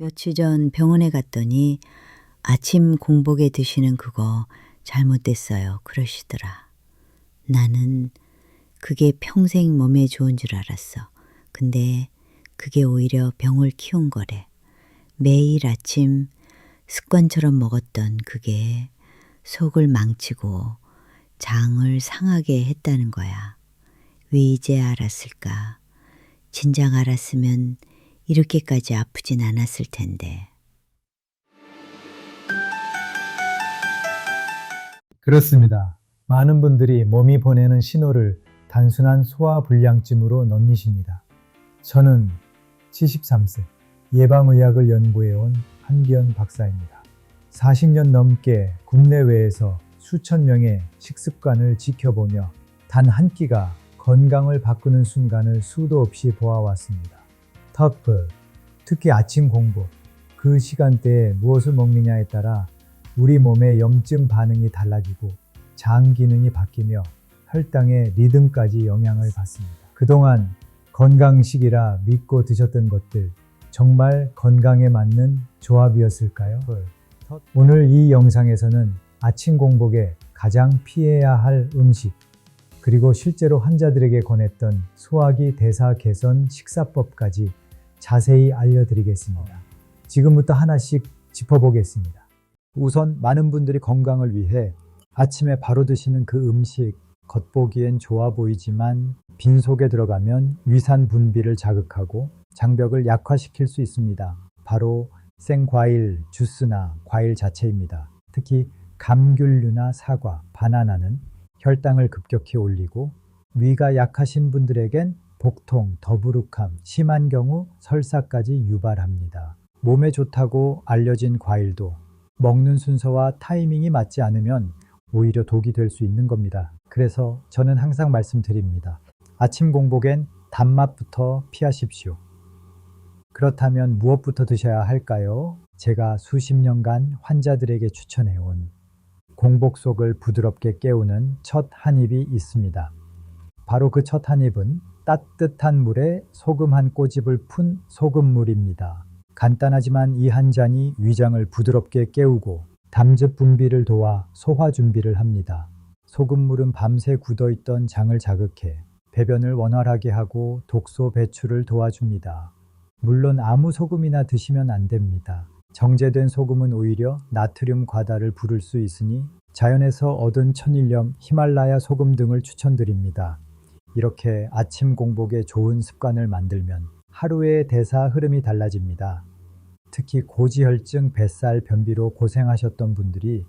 며칠 전 병원에 갔더니 아침 공복에 드시는 그거 잘못됐어요. 그러시더라. 나는 그게 평생 몸에 좋은 줄 알았어. 근데 그게 오히려 병을 키운 거래. 매일 아침 습관처럼 먹었던 그게 속을 망치고 장을 상하게 했다는 거야. 왜 이제 알았을까? 진작 알았으면 이렇게까지 아프진 않았을 텐데. 그렇습니다. 많은 분들이 몸이 보내는 신호를 단순한 소화불량증으로 넘기십니다. 저는 73세 예방의학을 연구해온 한기현 박사입니다. 40년 넘게 국내외에서 수천 명의 식습관을 지켜보며 단 한 끼가 건강을 바꾸는 순간을 수도 없이 보아왔습니다. 터프, 특히 아침 공복, 그 시간대에 무엇을 먹느냐에 따라 우리 몸의 염증 반응이 달라지고 장 기능이 바뀌며 혈당의 리듬까지 영향을 받습니다. 그동안 건강식이라 믿고 드셨던 것들 정말 건강에 맞는 조합이었을까요? 오늘 이 영상에서는 아침 공복에 가장 피해야 할 음식 그리고 실제로 환자들에게 권했던 소화기 대사 개선 식사법까지 자세히 알려드리겠습니다. 지금부터 하나씩 짚어보겠습니다. 우선 많은 분들이 건강을 위해 아침에 바로 드시는 그 음식 겉보기엔 좋아 보이지만 빈속에 들어가면 위산 분비를 자극하고 장벽을 약화시킬 수 있습니다. 바로 생과일, 주스나 과일 자체입니다. 특히 감귤류나 사과, 바나나는 혈당을 급격히 올리고 위가 약하신 분들에겐 복통, 더부룩함, 심한 경우 설사까지 유발합니다. 몸에 좋다고 알려진 과일도 먹는 순서와 타이밍이 맞지 않으면 오히려 독이 될 수 있는 겁니다. 그래서 저는 항상 말씀드립니다. 아침 공복엔 단맛부터 피하십시오. 그렇다면 무엇부터 드셔야 할까요? 제가 수십 년간 환자들에게 추천해온 공복 속을 부드럽게 깨우는 첫 한 입이 있습니다. 바로 그 첫 한 입은 따뜻한 물에 소금 한 꼬집을 푼 소금물입니다. 간단하지만 이 한 잔이 위장을 부드럽게 깨우고 담즙 분비를 도와 소화 준비를 합니다. 소금물은 밤새 굳어있던 장을 자극해 배변을 원활하게 하고 독소 배출을 도와줍니다. 물론 아무 소금이나 드시면 안 됩니다. 정제된 소금은 오히려 나트륨 과다를 부를 수 있으니 자연에서 얻은 천일염, 히말라야 소금 등을 추천드립니다. 이렇게 아침 공복에 좋은 습관을 만들면 하루의 대사 흐름이 달라집니다. 특히 고지혈증, 뱃살, 변비로 고생하셨던 분들이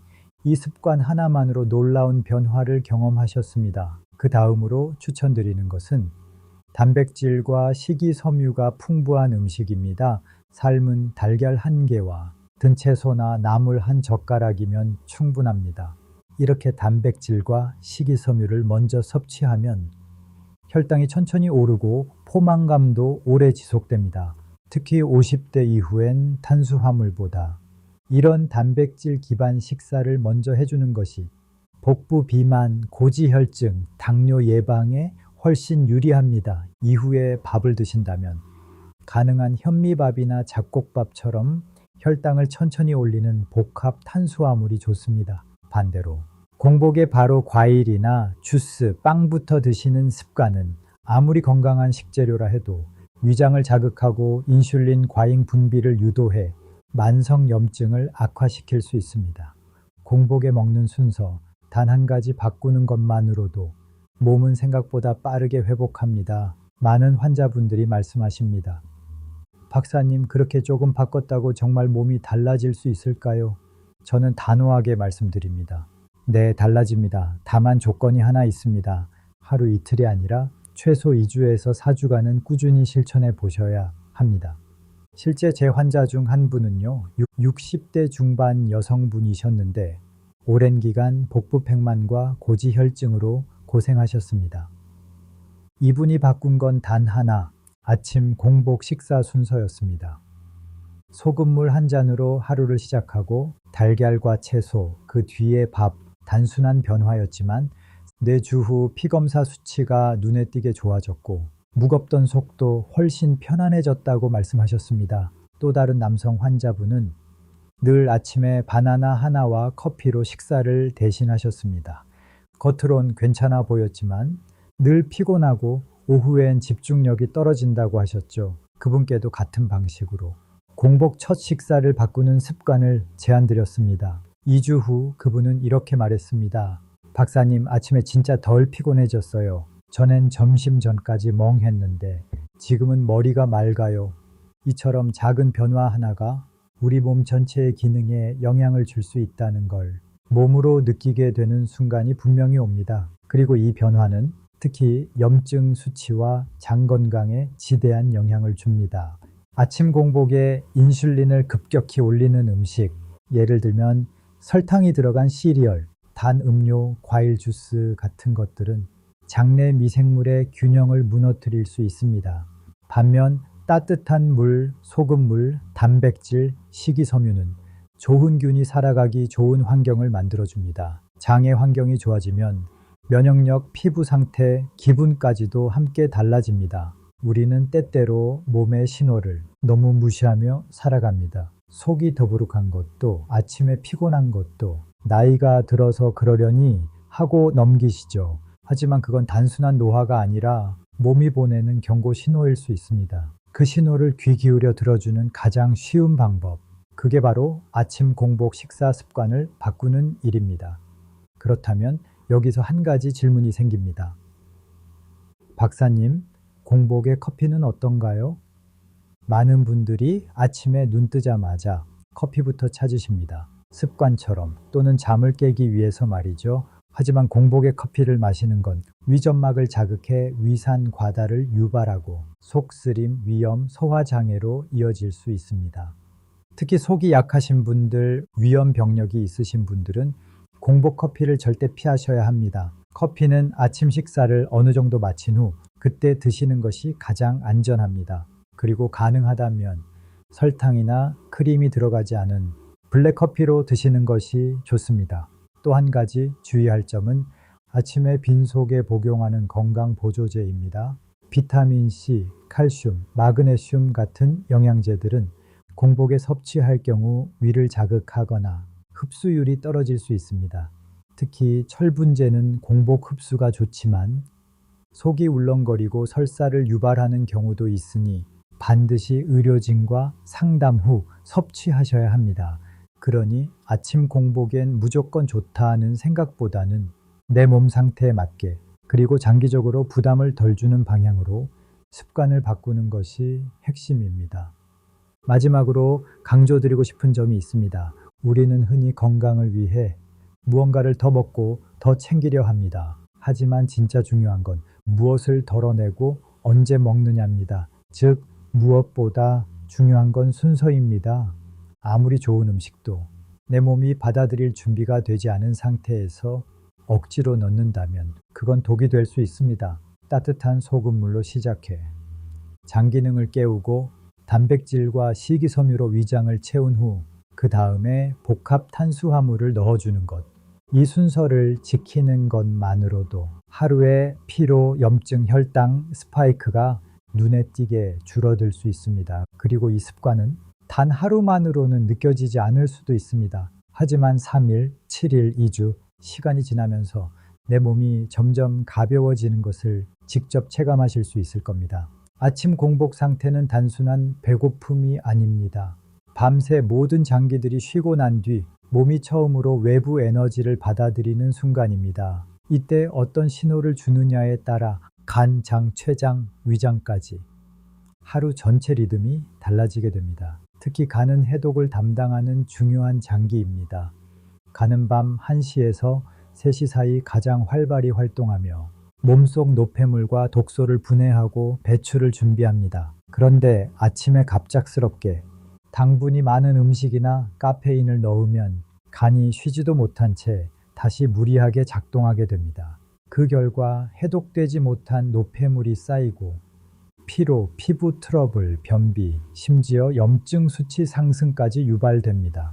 이 습관 하나만으로 놀라운 변화를 경험하셨습니다. 그 다음으로 추천드리는 것은 단백질과 식이섬유가 풍부한 음식입니다. 삶은 달걀 한 개와 든 채소나 나물 한 젓가락이면 충분합니다. 이렇게 단백질과 식이섬유를 먼저 섭취하면 혈당이 천천히 오르고 포만감도 오래 지속됩니다. 특히 50대 이후엔 탄수화물보다 이런 단백질 기반 식사를 먼저 해주는 것이 복부 비만, 고지혈증, 당뇨 예방에 훨씬 유리합니다. 이후에 밥을 드신다면 가능한 현미밥이나 잡곡밥처럼 혈당을 천천히 올리는 복합 탄수화물이 좋습니다. 반대로 공복에 바로 과일이나 주스, 빵부터 드시는 습관은 아무리 건강한 식재료라 해도 위장을 자극하고 인슐린 과잉 분비를 유도해 만성 염증을 악화시킬 수 있습니다. 공복에 먹는 순서 단 한 가지 바꾸는 것만으로도 몸은 생각보다 빠르게 회복합니다. 많은 환자분들이 말씀하십니다. 박사님, 그렇게 조금 바꿨다고 정말 몸이 달라질 수 있을까요? 저는 단호하게 말씀드립니다. 네, 달라집니다. 다만 조건이 하나 있습니다. 하루 이틀이 아니라 최소 2주에서 4주간은 꾸준히 실천해 보셔야 합니다. 실제 제 환자 중 한 분은요, 60대 중반 여성분이셨는데 오랜 기간 복부팽만과 고지혈증으로 고생하셨습니다. 이분이 바꾼 건 단 하나, 아침 공복 식사 순서였습니다. 소금물 한 잔으로 하루를 시작하고 달걀과 채소, 그 뒤에 밥, 단순한 변화였지만 4주 후 피검사 수치가 눈에 띄게 좋아졌고 무겁던 속도 훨씬 편안해졌다고 말씀하셨습니다. 또 다른 남성 환자분은 늘 아침에 바나나 하나와 커피로 식사를 대신하셨습니다. 겉으론 괜찮아 보였지만 늘 피곤하고 오후엔 집중력이 떨어진다고 하셨죠. 그분께도 같은 방식으로 공복 첫 식사를 바꾸는 습관을 제안드렸습니다. 2주 후 그분은 이렇게 말했습니다. 박사님, 아침에 진짜 덜 피곤해졌어요. 전엔 점심 전까지 멍했는데 지금은 머리가 맑아요. 이처럼 작은 변화 하나가 우리 몸 전체의 기능에 영향을 줄 수 있다는 걸 몸으로 느끼게 되는 순간이 분명히 옵니다. 그리고 이 변화는 특히 염증 수치와 장 건강에 지대한 영향을 줍니다. 아침 공복에 인슐린을 급격히 올리는 음식, 예를 들면 설탕이 들어간 시리얼, 단 음료, 과일 주스 같은 것들은 장내 미생물의 균형을 무너뜨릴 수 있습니다. 반면 따뜻한 물, 소금물, 단백질, 식이섬유는 좋은 균이 살아가기 좋은 환경을 만들어줍니다. 장의 환경이 좋아지면 면역력, 피부 상태, 기분까지도 함께 달라집니다. 우리는 때때로 몸의 신호를 너무 무시하며 살아갑니다. 속이 더부룩한 것도, 아침에 피곤한 것도 나이가 들어서 그러려니 하고 넘기시죠. 하지만 그건 단순한 노화가 아니라 몸이 보내는 경고 신호일 수 있습니다. 그 신호를 귀 기울여 들어주는 가장 쉬운 방법, 그게 바로 아침 공복 식사 습관을 바꾸는 일입니다. 그렇다면 여기서 한 가지 질문이 생깁니다. 박사님, 공복에 커피는 어떤가요? 많은 분들이 아침에 눈 뜨자마자 커피부터 찾으십니다. 습관처럼 또는 잠을 깨기 위해서 말이죠. 하지만 공복에 커피를 마시는 건 위점막을 자극해 위산 과다를 유발하고 속쓰림, 위염, 소화장애로 이어질 수 있습니다. 특히 속이 약하신 분들, 위염 병력이 있으신 분들은 공복 커피를 절대 피하셔야 합니다. 커피는 아침 식사를 어느 정도 마친 후 그때 드시는 것이 가장 안전합니다. 그리고 가능하다면 설탕이나 크림이 들어가지 않은 블랙커피로 드시는 것이 좋습니다. 또 한 가지 주의할 점은 아침에 빈속에 복용하는 건강 보조제입니다. 비타민C, 칼슘, 마그네슘 같은 영양제들은 공복에 섭취할 경우 위를 자극하거나 흡수율이 떨어질 수 있습니다. 특히 철분제는 공복 흡수가 좋지만 속이 울렁거리고 설사를 유발하는 경우도 있으니 반드시 의료진과 상담 후 섭취하셔야 합니다. 그러니 아침 공복엔 무조건 좋다는 생각보다는 내 몸 상태에 맞게 그리고 장기적으로 부담을 덜 주는 방향으로 습관을 바꾸는 것이 핵심입니다. 마지막으로 강조드리고 싶은 점이 있습니다. 우리는 흔히 건강을 위해 무언가를 더 먹고 더 챙기려 합니다. 하지만 진짜 중요한 건 무엇을 덜어내고 언제 먹느냐입니다. 즉, 무엇보다 중요한 건 순서입니다. 아무리 좋은 음식도 내 몸이 받아들일 준비가 되지 않은 상태에서 억지로 넣는다면 그건 독이 될 수 있습니다. 따뜻한 소금물로 시작해 장 기능을 깨우고 단백질과 식이섬유로 위장을 채운 후 그 다음에 복합 탄수화물을 넣어주는 것. 이 순서를 지키는 것만으로도 하루의 피로, 염증, 혈당 스파이크가 눈에 띄게 줄어들 수 있습니다. 그리고 이 습관은 단 하루만으로는 느껴지지 않을 수도 있습니다. 하지만 3일, 7일, 2주 시간이 지나면서 내 몸이 점점 가벼워지는 것을 직접 체감하실 수 있을 겁니다. 아침 공복 상태는 단순한 배고픔이 아닙니다. 밤새 모든 장기들이 쉬고 난 뒤 몸이 처음으로 외부 에너지를 받아들이는 순간입니다. 이때 어떤 신호를 주느냐에 따라 간, 장, 췌장, 위장까지 하루 전체 리듬이 달라지게 됩니다. 특히 간은 해독을 담당하는 중요한 장기입니다. 간은 밤 1시에서 3시 사이 가장 활발히 활동하며 몸속 노폐물과 독소를 분해하고 배출을 준비합니다. 그런데 아침에 갑작스럽게 당분이 많은 음식이나 카페인을 넣으면 간이 쉬지도 못한 채 다시 무리하게 작동하게 됩니다. 그 결과 해독되지 못한 노폐물이 쌓이고 피로, 피부 트러블, 변비, 심지어 염증 수치 상승까지 유발됩니다.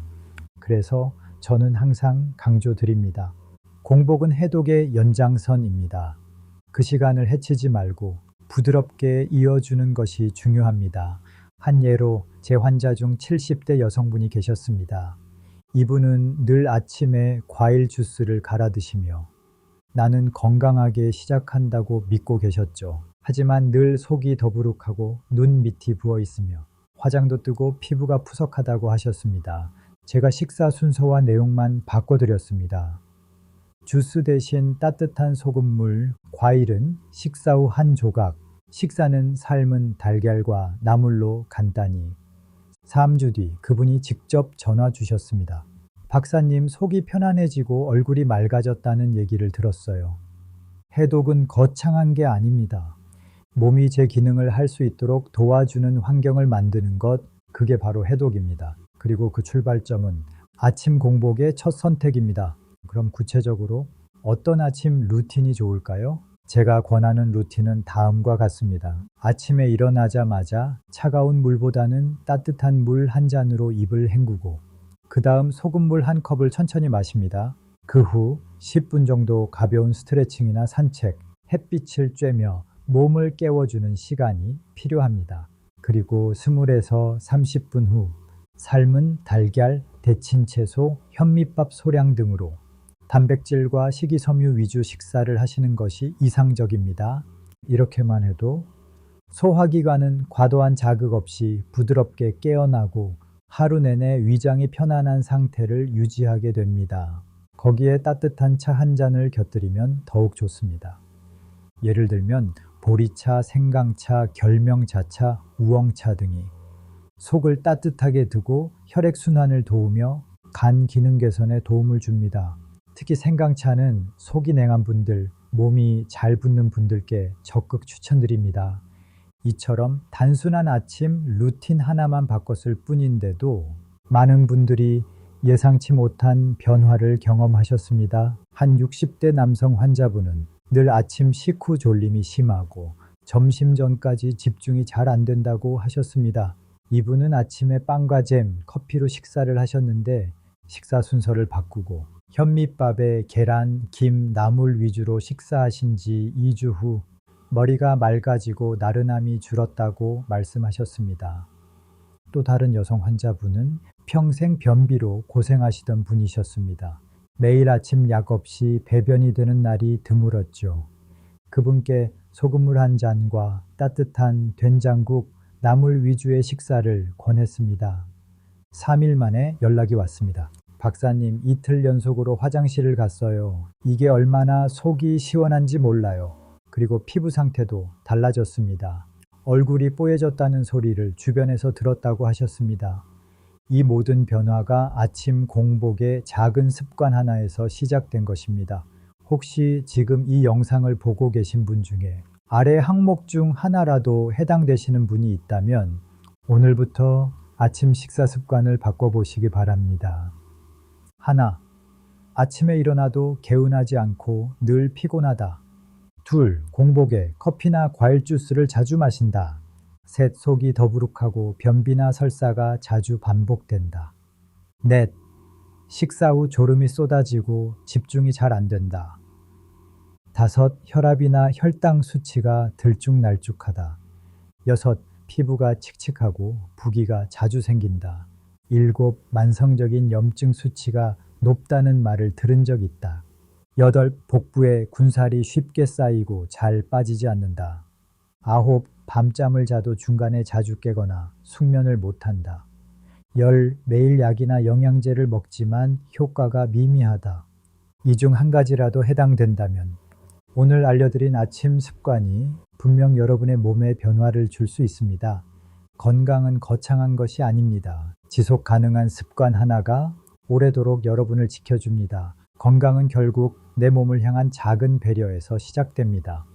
그래서 저는 항상 강조드립니다. 공복은 해독의 연장선입니다. 그 시간을 해치지 말고 부드럽게 이어주는 것이 중요합니다. 한 예로 제 환자 중 70대 여성분이 계셨습니다. 이분은 늘 아침에 과일 주스를 갈아 드시며 나는 건강하게 시작한다고 믿고 계셨죠. 하지만 늘 속이 더부룩하고 눈 밑이 부어 있으며 화장도 뜨고 피부가 푸석하다고 하셨습니다. 제가 식사 순서와 내용만 바꿔드렸습니다. 주스 대신 따뜻한 소금물, 과일은 식사 후 한 조각, 식사는 삶은 달걀과 나물로 간단히. 3주 뒤 그분이 직접 전화 주셨습니다. 박사님, 속이 편안해지고 얼굴이 맑아졌다는 얘기를 들었어요. 해독은 거창한 게 아닙니다. 몸이 제 기능을 할 수 있도록 도와주는 환경을 만드는 것, 그게 바로 해독입니다. 그리고 그 출발점은 아침 공복의 첫 선택입니다. 그럼 구체적으로 어떤 아침 루틴이 좋을까요? 제가 권하는 루틴은 다음과 같습니다. 아침에 일어나자마자 차가운 물보다는 따뜻한 물 한 잔으로 입을 헹구고 그 다음 소금물 한 컵을 천천히 마십니다. 그 후 10분 정도 가벼운 스트레칭이나 산책, 햇빛을 쬐며 몸을 깨워주는 시간이 필요합니다. 그리고 20에서 30분 후 삶은 달걀, 데친 채소, 현미밥 소량 등으로 단백질과 식이섬유 위주 식사를 하시는 것이 이상적입니다. 이렇게만 해도 소화기관은 과도한 자극 없이 부드럽게 깨어나고 하루 내내 위장이 편안한 상태를 유지하게 됩니다. 거기에 따뜻한 차 한 잔을 곁들이면 더욱 좋습니다. 예를 들면 보리차, 생강차, 결명자차, 우엉차 등이 속을 따뜻하게 두고 혈액순환을 도우며 간 기능 개선에 도움을 줍니다. 특히 생강차는 속이 냉한 분들, 몸이 잘 붓는 분들께 적극 추천드립니다. 이처럼 단순한 아침 루틴 하나만 바꿨을 뿐인데도 많은 분들이 예상치 못한 변화를 경험하셨습니다. 한 60대 남성 환자분은 늘 아침 식후 졸림이 심하고 점심 전까지 집중이 잘 안 된다고 하셨습니다. 이분은 아침에 빵과 잼, 커피로 식사를 하셨는데 식사 순서를 바꾸고 현미밥에 계란, 김, 나물 위주로 식사하신 지 2주 후 머리가 맑아지고 나른함이 줄었다고 말씀하셨습니다. 또 다른 여성 환자분은 평생 변비로 고생하시던 분이셨습니다. 매일 아침 약 없이 배변이 되는 날이 드물었죠. 그분께 소금물 한 잔과 따뜻한 된장국, 나물 위주의 식사를 권했습니다. 3일 만에 연락이 왔습니다. 박사님, 이틀 연속으로 화장실을 갔어요. 이게 얼마나 속이 시원한지 몰라요. 그리고 피부 상태도 달라졌습니다. 얼굴이 뽀얘졌다는 소리를 주변에서 들었다고 하셨습니다. 이 모든 변화가 아침 공복의 작은 습관 하나에서 시작된 것입니다. 혹시 지금 이 영상을 보고 계신 분 중에 아래 항목 중 하나라도 해당되시는 분이 있다면 오늘부터 아침 식사 습관을 바꿔보시기 바랍니다. 하나, 아침에 일어나도 개운하지 않고 늘 피곤하다. 둘, 공복에 커피나 과일 주스를 자주 마신다. 셋, 속이 더부룩하고 변비나 설사가 자주 반복된다. 넷, 식사 후 졸음이 쏟아지고 집중이 잘 안 된다. 다섯, 혈압이나 혈당 수치가 들쭉날쭉하다. 여섯, 피부가 칙칙하고 부기가 자주 생긴다. 일곱, 만성적인 염증 수치가 높다는 말을 들은 적 있다. 여덟, 복부에 군살이 쉽게 쌓이고 잘 빠지지 않는다. 아홉, 밤잠을 자도 중간에 자주 깨거나 숙면을 못한다. 열, 매일 약이나 영양제를 먹지만 효과가 미미하다. 이 중 한 가지라도 해당된다면 오늘 알려드린 아침 습관이 분명 여러분의 몸에 변화를 줄 수 있습니다. 건강은 거창한 것이 아닙니다. 지속 가능한 습관 하나가 오래도록 여러분을 지켜줍니다. 건강은 결국 내 몸을 향한 작은 배려에서 시작됩니다.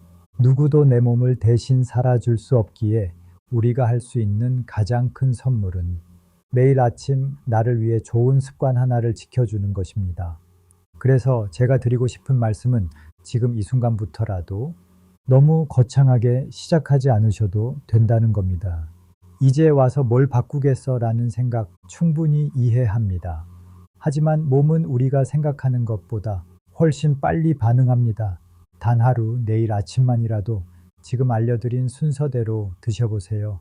누구도 내 몸을 대신 살아줄 수 없기에 우리가 할 수 있는 가장 큰 선물은 매일 아침 나를 위해 좋은 습관 하나를 지켜주는 것입니다. 그래서 제가 드리고 싶은 말씀은 지금 이 순간부터라도 너무 거창하게 시작하지 않으셔도 된다는 겁니다. 이제 와서 뭘 바꾸겠어 라는 생각 충분히 이해합니다. 하지만 몸은 우리가 생각하는 것보다 훨씬 빨리 반응합니다. 단 하루 내일 아침만이라도 지금 알려드린 순서대로 드셔보세요.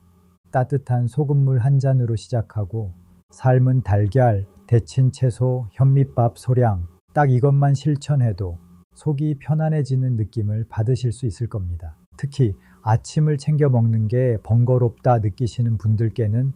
따뜻한 소금물 한 잔으로 시작하고 삶은 달걀, 데친 채소, 현미밥 소량 딱 이것만 실천해도 속이 편안해지는 느낌을 받으실 수 있을 겁니다. 특히 아침을 챙겨 먹는 게 번거롭다 느끼시는 분들께는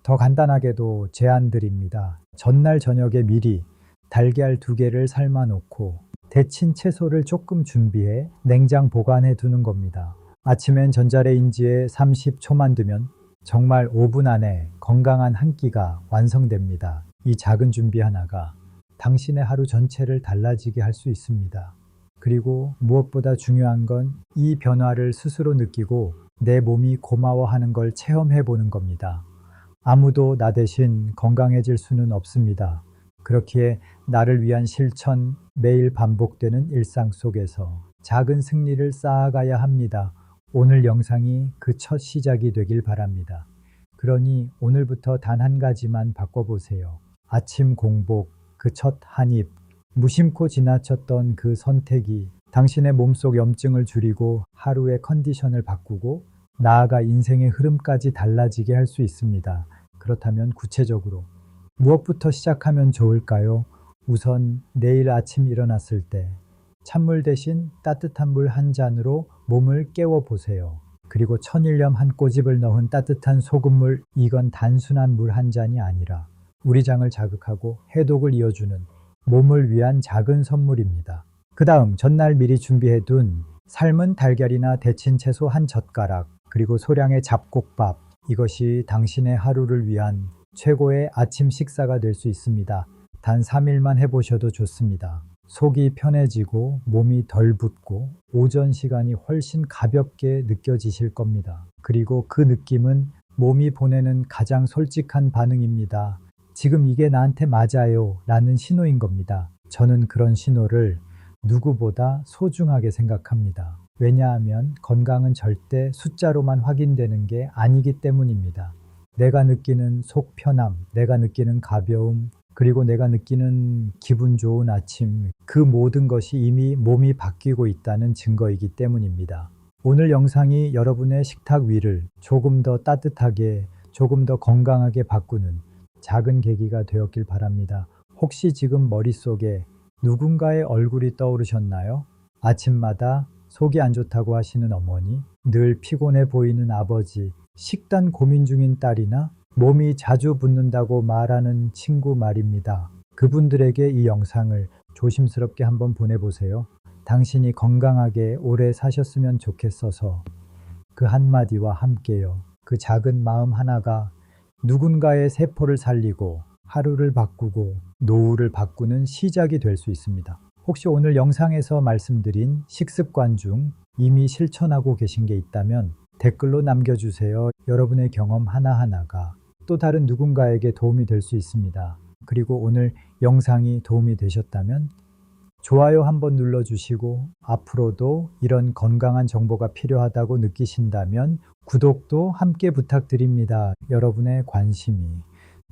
더 간단하게도 제안드립니다. 전날 저녁에 미리 달걀 2개를 삶아 놓고 데친 채소를 조금 준비해 냉장 보관해 두는 겁니다. 아침엔 전자레인지에 30초만 두면 정말 5분 안에 건강한 한 끼가 완성됩니다. 이 작은 준비 하나가 당신의 하루 전체를 달라지게 할 수 있습니다. 그리고 무엇보다 중요한 건 이 변화를 스스로 느끼고 내 몸이 고마워하는 걸 체험해 보는 겁니다. 아무도 나 대신 건강해질 수는 없습니다. 그렇기에 나를 위한 실천, 매일 반복되는 일상 속에서 작은 승리를 쌓아가야 합니다. 오늘 영상이 그 첫 시작이 되길 바랍니다. 그러니 오늘부터 단 한 가지만 바꿔보세요. 아침 공복, 그 첫 한 입, 무심코 지나쳤던 그 선택이 당신의 몸속 염증을 줄이고 하루의 컨디션을 바꾸고 나아가 인생의 흐름까지 달라지게 할 수 있습니다. 그렇다면 구체적으로 무엇부터 시작하면 좋을까요? 우선 내일 아침 일어났을 때 찬물 대신 따뜻한 물 한 잔으로 몸을 깨워보세요. 그리고 천일염 한 꼬집을 넣은 따뜻한 소금물, 이건 단순한 물 한 잔이 아니라 우리 장을 자극하고 해독을 이어주는 몸을 위한 작은 선물입니다. 그 다음 전날 미리 준비해둔 삶은 달걀이나 데친 채소 한 젓가락, 그리고 소량의 잡곡밥, 이것이 당신의 하루를 위한 최고의 아침 식사가 될 수 있습니다. 단 3일만 해보셔도 좋습니다. 속이 편해지고 몸이 덜 붓고 오전 시간이 훨씬 가볍게 느껴지실 겁니다. 그리고 그 느낌은 몸이 보내는 가장 솔직한 반응입니다. 지금 이게 나한테 맞아요 라는 신호인 겁니다. 저는 그런 신호를 누구보다 소중하게 생각합니다. 왜냐하면 건강은 절대 숫자로만 확인되는 게 아니기 때문입니다. 내가 느끼는 속 편함, 내가 느끼는 가벼움, 그리고 내가 느끼는 기분 좋은 아침, 그 모든 것이 이미 몸이 바뀌고 있다는 증거이기 때문입니다. 오늘 영상이 여러분의 식탁 위를 조금 더 따뜻하게, 조금 더 건강하게 바꾸는 작은 계기가 되었길 바랍니다. 혹시 지금 머릿속에 누군가의 얼굴이 떠오르셨나요? 아침마다 속이 안 좋다고 하시는 어머니, 늘 피곤해 보이는 아버지, 식단 고민 중인 딸이나 몸이 자주 붓는다고 말하는 친구 말입니다. 그분들에게 이 영상을 조심스럽게 한번 보내보세요. 당신이 건강하게 오래 사셨으면 좋겠어서 그 한마디와 함께요. 그 작은 마음 하나가 누군가의 세포를 살리고 하루를 바꾸고 노후를 바꾸는 시작이 될 수 있습니다. 혹시 오늘 영상에서 말씀드린 식습관 중 이미 실천하고 계신 게 있다면 댓글로 남겨주세요. 여러분의 경험 하나하나가 또 다른 누군가에게 도움이 될 수 있습니다. 그리고 오늘 영상이 도움이 되셨다면 좋아요 한번 눌러주시고 앞으로도 이런 건강한 정보가 필요하다고 느끼신다면 구독도 함께 부탁드립니다. 여러분의 관심이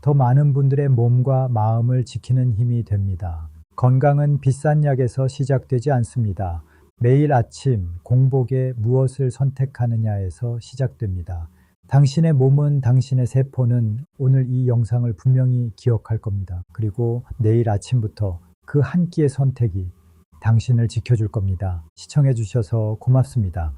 더 많은 분들의 몸과 마음을 지키는 힘이 됩니다. 건강은 비싼 약에서 시작되지 않습니다. 매일 아침 공복에 무엇을 선택하느냐에서 시작됩니다. 당신의 몸은, 당신의 세포는 오늘 이 영상을 분명히 기억할 겁니다. 그리고 내일 아침부터 그 한 끼의 선택이 당신을 지켜줄 겁니다. 시청해 주셔서 고맙습니다.